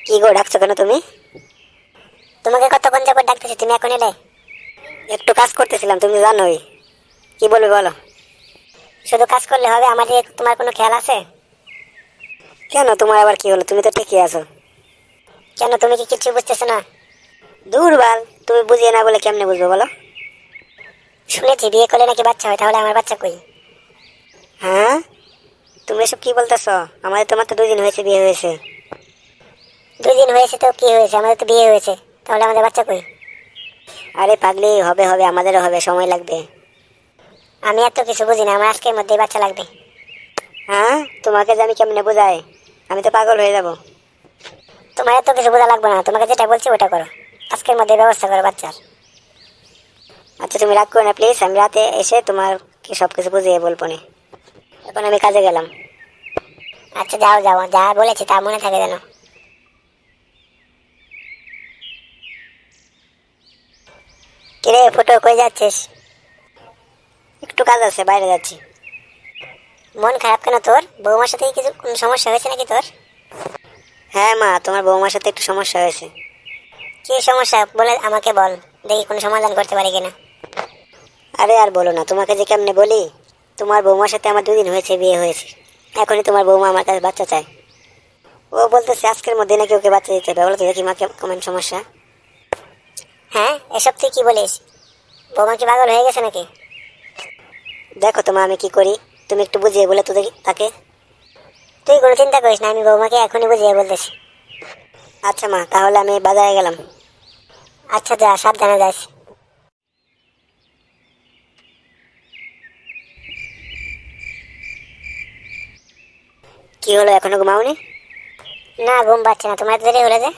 কি গো, ডাকছো কেন তুমি? তোমাকে কতক্ষণ যাবত ডাকতেছি, তুমি এখন এলে? একটু কাজ করতেছিলাম, তুমি জানোই। কি বলবে বলো। শুধু কাজ করলে হবে? আমার দিকে তোমার কোনো খেয়াল আছে? কেন, তোমার আবার কি হলো? তুমি তো ঠিকই আছো। কেন, তুমি কি কিছু বুঝতেছো না? দূর বাল, তুমি বুঝিয়ে না বলে কেমনে বুঝবো বলো। শুনেছি বিয়ে করলে নাকি বাচ্চা হয়, তাহলে আমার বাচ্চা কই? হ্যাঁ, তুমি এসব কি বলতেছো? আমাদের তো মাত্র 2 দিন হয়েছে বিয়ে হয়েছে। 2 দিন হয়েছে তো কি হয়েছে, আমাদের তো বিয়ে হয়েছে, তাহলে আমাদের বাচ্চা কই? আরে পাগলি, হবে হবে, আমাদেরও হবে, সময় লাগবে। আমি এত কিছু বুঝি না, আমার আজকের মধ্যেই বাচ্চা লাগবে। হ্যাঁ, তোমাকে যে আমি কেমনে বোঝাই, আমি তো পাগল হয়ে যাব। তোমার এত কিছু বোঝা লাগবে না, তোমাকে যেটা বলছি ওটা করো। আজকের মধ্যে ব্যবস্থা করো বাচ্চার। আচ্ছা তুমি রাগ করো না প্লিজ, আমি রাতে এসে তোমার কি সব কিছু বুঝিয়ে বলবো নি। এখন আমি কাজে গেলাম। আচ্ছা যাও যাও, যা বলেছি তা মনে থাকে যেন। কিরে ফুটো, কই যাচ্ছিস? একটু কাজ আছে, বাইরে যাচ্ছি। মন খারাপ কেন তোর? বৌমার সাথে কিছু কোনো সমস্যা হয়েছে নাকি তোর? হ্যাঁ মা, তোমার বৌমার সাথে একটু সমস্যা হয়েছে। কি সমস্যা বলে আমাকে বল, দেখি কোনো সমাধান করতে পারি কিনা। আরে আর বলো না, তোমাকে যে কেমনে বলি। তোমার বৌমার সাথে আমার 2 দিন হয়েছে বিয়ে হয়েছে। এখনই তোমার বৌমা আমার কাছে বাচ্চা চায়। ও বলতেছে আজকের মধ্যে নাকি ওকে বাচ্চা দিতে হবে। বলো তো দেখি মাকে কেমন সমস্যা। হ্যাঁ, এসব তুই কি বলিস? বৌমা কি পাগল হয়ে গেছে নাকি? দেখো তোমার আমি কি করি, তুমি একটু বুঝিয়ে বলে তো দেখি তাকে। তুই কোনো চিন্তা করিস না, আমি বৌমাকে এখনই বুঝিয়ে বলতেছি। আচ্ছা মা, তাহলে আমি বাজারে গেলাম। আচ্ছা যা, সাবধানে যাস। কি হলো, এখনো ঘুমাওনি? না, ঘুম পাচ্ছে না। তোমার এত দেরি হলে যে?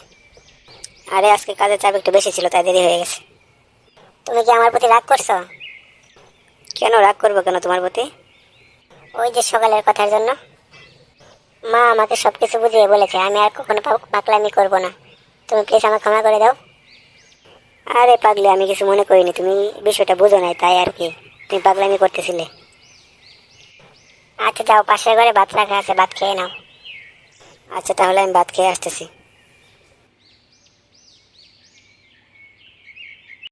আরে আজকে কাজের চাপ একটু বেশি ছিল, তাই দেরি হয়ে গেছে। তুমি কি আমার প্রতি রাগ করছো? কেন রাগ করবো কেন তোমার প্রতি? ওই যে সকালের কথার জন্য। মা আমাকে সবকিছু বুঝিয়ে বলেছে, আমি আর কখনো পাগলামি করবো না। তুমি প্লিজ আমাকে ক্ষমা করে দাও। আরে পাগলি, আমি কিছু মনে করিনি, তুমি বিষয়টা বুঝো নাই তাই আর কি। তুমি পাগলামি করতেছিলে। আচ্ছা যাও, পাশের ঘরে ভাত রাখা আছে, ভাত খেয়ে নাও। আচ্ছা তাহলে আমি ভাত খেয়ে আসতেছি।